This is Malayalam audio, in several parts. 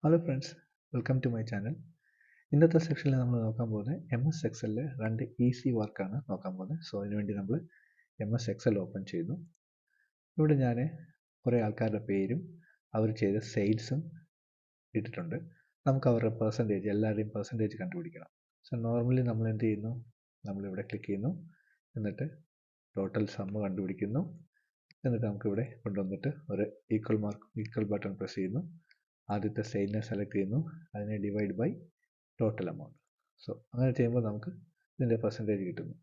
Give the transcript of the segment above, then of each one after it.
Hello friends, welcome to my channel. ഇന്നത്തെ സെക്ഷനിൽ നമ്മൾ നോക്കാൻ പോകുന്നത് MS Excelലെ രണ്ട് ഈസി വർക്കാണ് നോക്കാൻ പോകുന്നത്. സോ അതിനുവേണ്ടി നമ്മൾ MS Excel ഓപ്പൺ ചെയ്യുന്നു. ഇവിടെ ഞാൻ കുറേ ആൾക്കാരുടെ പേരും അവർ ചെയ്ത സെയിൽസും ഇട്ടിട്ടുണ്ട്. നമുക്ക് അവരുടെ പെർസെൻറ്റേജ് എല്ലാവരുടെയും പെർസെൻറ്റേജ് കണ്ടുപിടിക്കണം. സോ നോർമലി നമ്മൾ എന്ത് ചെയ്യുന്നു, നമ്മളിവിടെ ക്ലിക്ക് ചെയ്യുന്നു, എന്നിട്ട് ടോട്ടൽ സമ്മ് കണ്ടുപിടിക്കുന്നു. എന്നിട്ട് നമുക്കിവിടെ കൊണ്ടുവന്നിട്ട് ഒരു ഈക്വൽ ബട്ടൺ പ്രസ് ചെയ്യുന്നു. ആദ്യത്തെ സെയിലിനെ സെലക്ട് ചെയ്യുന്നു, അതിനെ divide by total amount. So അങ്ങനെ ചെയ്യുമ്പോൾ നമുക്ക് ഇതിൻ്റെ പെർസെൻറ്റേജ് കിട്ടുന്നു.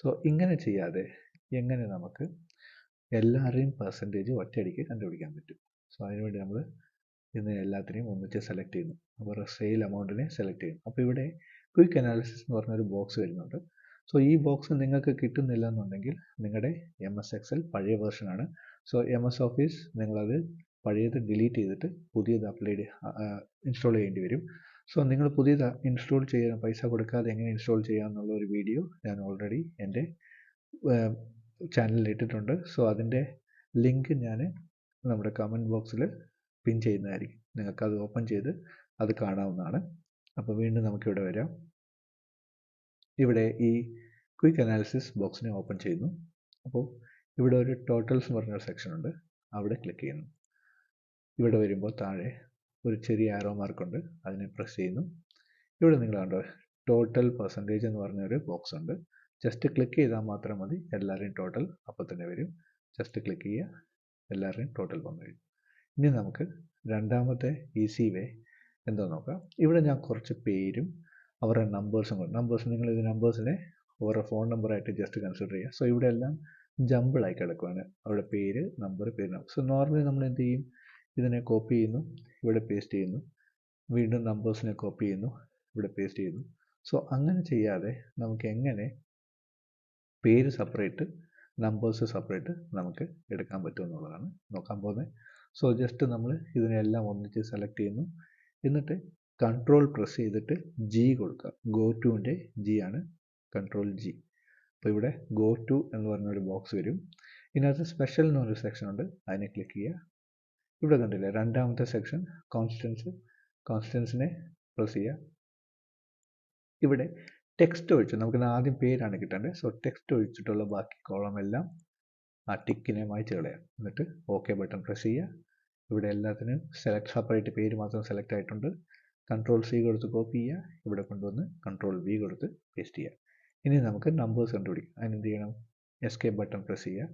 സോ ഇങ്ങനെ ചെയ്യാതെ എങ്ങനെ നമുക്ക് എല്ലാവരുടെയും പെർസെൻറ്റേജ് ഒറ്റയടിക്ക് കണ്ടുപിടിക്കാൻ പറ്റും? സോ അതിനുവേണ്ടി നമ്മൾ ഇതിനെ എല്ലാത്തിനെയും ഒന്നിച്ച് സെലക്ട് ചെയ്യുന്നു. അവരുടെ സെയിൽ എമൗണ്ടിനെ സെലക്ട് ചെയ്യുന്നു. അപ്പോൾ ഇവിടെ ക്വിക്ക് അനാലിസിസ് എന്ന് പറഞ്ഞൊരു ബോക്സ് വരുന്നുണ്ട്. സോ ഈ ബോക്സ് നിങ്ങൾക്ക് കിട്ടുന്നില്ല എന്നുണ്ടെങ്കിൽ നിങ്ങളുടെ MS Excel പഴയ വേർഷനാണ്. സോ MS ഓഫീസ് നിങ്ങളത് പഴയത് ഡിലീറ്റ് ചെയ്തിട്ട് പുതിയത് ഇൻസ്റ്റാൾ ചെയ്യേണ്ടി വരും. സോ നിങ്ങൾ പുതിയത് ഇൻസ്റ്റാൾ ചെയ്യാൻ പൈസ കൊടുക്കാതെ എങ്ങനെ ഇൻസ്റ്റാൾ ചെയ്യാമെന്നുള്ള ഒരു വീഡിയോ ഞാൻ ഓൾറെഡി എൻ്റെ ചാനലിൽ ഇട്ടിട്ടുണ്ട്. സോ അതിൻ്റെ ലിങ്ക് ഞാൻ നമ്മുടെ കമൻറ്റ് ബോക്സിൽ പിൻ ചെയ്യുന്നതായിരിക്കും. നിങ്ങൾക്കത് ഓപ്പൺ ചെയ്ത് അത് കാണാവുന്നതാണ്. അപ്പോൾ വീണ്ടും നമുക്കിവിടെ വരാം. ഇവിടെ ഈ ക്വിക്ക് അനാലിസിസ് ബോക്സിനെ ഓപ്പൺ ചെയ്യുന്നു. അപ്പോൾ ഇവിടെ ഒരു ടോട്ടൽസ് എന്ന് പറഞ്ഞൊരു സെക്ഷൻ ഉണ്ട്, അവിടെ ക്ലിക്ക് ചെയ്യുന്നു. ഇവിടെ വരുമ്പോൾ താഴെ ഒരു ചെറിയ ആരോ മാർക്കുണ്ട്, അതിനെ പ്രസ് ചെയ്യുന്നു. ഇവിടെ നിങ്ങൾ കണ്ടോ ടോട്ടൽ പെർസെൻറ്റേജ് എന്ന് പറഞ്ഞൊരു ബോക്സ് ഉണ്ട്. ജസ്റ്റ് ക്ലിക്ക് ചെയ്താൽ മാത്രം മതി, എല്ലാവരുടെയും ടോട്ടൽ അപ്പോൾ തന്നെ വരും. ജസ്റ്റ് ക്ലിക്ക് ചെയ്യുക, എല്ലാവരുടെയും ടോട്ടൽ വന്നു കഴിഞ്ഞു. ഇനി നമുക്ക് രണ്ടാമത്തെ ഈസി വേ എന്താ നോക്കാം. ഇവിടെ ഞാൻ കുറച്ച് പേരും അവരുടെ നമ്പേഴ്സ് നിങ്ങൾ ഇത് നമ്പേഴ്സിനെ അവരുടെ ഫോൺ നമ്പറായിട്ട് ജസ്റ്റ് കൺസിഡർ ചെയ്യുക. സോ ഇവിടെ എല്ലാം ജമ്പിളായി കിടക്കുകയാണ്, അവരുടെ പേര് നമ്പർ. സോ നോർമലി നമ്മൾ എന്ത് ചെയ്യും, ഇതിനെ കോപ്പി ചെയ്യുന്നു, ഇവിടെ പേസ്റ്റ് ചെയ്യുന്നു, വീണ്ടും നമ്പേഴ്സിനെ കോപ്പി ചെയ്യുന്നു, ഇവിടെ പേസ്റ്റ് ചെയ്യുന്നു. സോ അങ്ങനെ ചെയ്യാതെ നമുക്ക് എങ്ങനെ പേര് സെപ്പറേറ്റ് നമ്പേഴ്സ് സെപ്പറേറ്റ് നമുക്ക് എടുക്കാൻ പറ്റും എന്നുള്ളതാണ് നോക്കാൻ പോകുന്നത്. സോ ജസ്റ്റ് നമ്മൾ ഇതിനെല്ലാം ഒന്നിച്ച് സെലക്ട് ചെയ്യുന്നു, എന്നിട്ട് കൺട്രോൾ പ്രസ് ചെയ്തിട്ട് G കൊടുക്കുക. ഗോ ടുവിൻ്റെ G ആണ് കൺട്രോൾ G. അപ്പോൾ ഇവിടെ ഗോ ടു എന്ന് പറഞ്ഞൊരു ബോക്സ് വരും. ഇതിനകത്ത് സ്പെഷ്യൽ എന്നൊരു സെക്ഷൻ ഉണ്ട്, അതിനെ ക്ലിക്ക് ചെയ്യുക. ഇവിടെ കണ്ടില്ലേ രണ്ടാമത്തെ സെക്ഷൻ കോൺസ്റ്റൻസിനെ പ്രസ് ചെയ്യുക. ഇവിടെ ടെക്സ്റ്റ് ഒഴിച്ച് നമുക്ക് ആദ്യം പേരാണ് കിട്ടേണ്ടത്. സോ ടെക്സ്റ്റ് ഒഴിച്ചിട്ടുള്ള ബാക്കി കോളം എല്ലാം ആ ടിക്കിനെ മായ്ച്ച് കളയാം. എന്നിട്ട് OK ബട്ടൺ പ്രസ് ചെയ്യുക. ഇവിടെ എല്ലാത്തിനും സെപ്പറേറ്റ് പേര് മാത്രം സെലക്ട് ആയിട്ടുണ്ട്. കൺട്രോൾ C കൊടുത്ത് കോപ്പി ചെയ്യുക, ഇവിടെ കൊണ്ടുവന്ന് കൺട്രോൾ V കൊടുത്ത് പേസ്റ്റ് ചെയ്യുക. ഇനി നമുക്ക് നമ്പേഴ്സ് കണ്ടുപിടിക്കാം. അതിനെന്ത് ചെയ്യണം, എസ്കേപ്പ് ബട്ടൺ പ്രസ് ചെയ്യുക,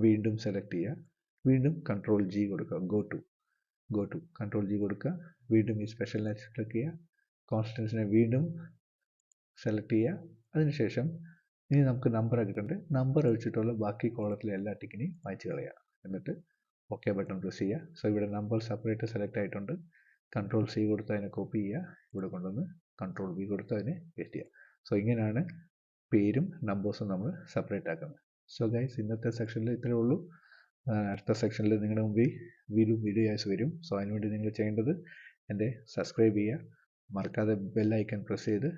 വീണ്ടും സെലക്ട് ചെയ്യുക, വീണ്ടും കൺട്രോൾ G കൊടുക്കുക. ഗോ ടു കൺട്രോൾ G കൊടുക്കുക, വീണ്ടും ഈ സ്പെഷ്യലിനെ ക്ലിക്ക് ചെയ്യുക, കോൺസ്റ്റൻസിനെ വീണ്ടും സെലക്ട് ചെയ്യുക. അതിനുശേഷം ഇനി നമുക്ക് നമ്പർ കിട്ടേണ്ടത്, നമ്പർ ഒഴിച്ചിട്ടുള്ള ബാക്കി കോളത്തിലെ എല്ലാ ടിക്കിനെയും മായ്ച്ച് കളയുക. എന്നിട്ട് OK ബട്ടൺ പ്രസ് ചെയ്യുക. സോ ഇവിടെ നമ്പർ സെപ്പറേറ്റ് സെലക്ട് ആയിട്ടുണ്ട്. കൺട്രോൾ C കൊടുത്ത് അതിനെ കോപ്പി ചെയ്യുക, ഇവിടെ കൊണ്ടുവന്ന് കൺട്രോൾ V കൊടുത്ത് അതിനെ പേസ്റ്റ് ചെയ്യുക. സോ ഇങ്ങനെയാണ് പേരും നമ്പേഴ്സും നമ്മൾ സെപ്പറേറ്റ് ആക്കുന്നത്. സോ ഗൈസ്, ഇന്നത്തെ സെക്ഷനിൽ ഇത്രയേ ഉള്ളൂ. അടുത്ത സെക്ഷനിൽ നിങ്ങളുടെ മുമ്പിൽ വീഡിയോസ് വരും. സോ അതിനുവേണ്ടി നിങ്ങൾ ചെയ്യേണ്ടത് എൻ്റെ സബ്സ്ക്രൈബ് ചെയ്യുക, മറക്കാതെ ബെൽ ഐക്കൺ പ്രസ് ചെയ്ത്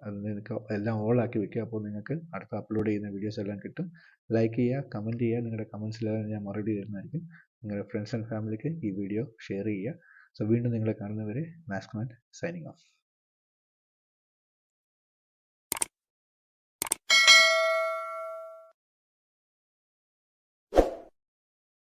അത് നിങ്ങൾക്ക് എല്ലാം ഓൾ ആക്കി വെക്കുക. അപ്പോൾ നിങ്ങൾക്ക് അടുത്ത അപ്ലോഡ് ചെയ്യുന്ന വീഡിയോസ് എല്ലാം കിട്ടും. ലൈക്ക് ചെയ്യുക, കമൻറ്റ് ചെയ്യുക, നിങ്ങളുടെ കമൻറ്റ്സിലെല്ലാം ഞാൻ മറുപടി തരുന്നതായിരിക്കും. നിങ്ങളുടെ ഫ്രണ്ട്സ് ആൻഡ് ഫാമിലിക്ക് ഈ വീഡിയോ ഷെയർ ചെയ്യുക. സോ വീണ്ടും നിങ്ങളെ കാണുന്നവരെ മാസ്ക്മാൻ സൈനിങ് ഓഫ്.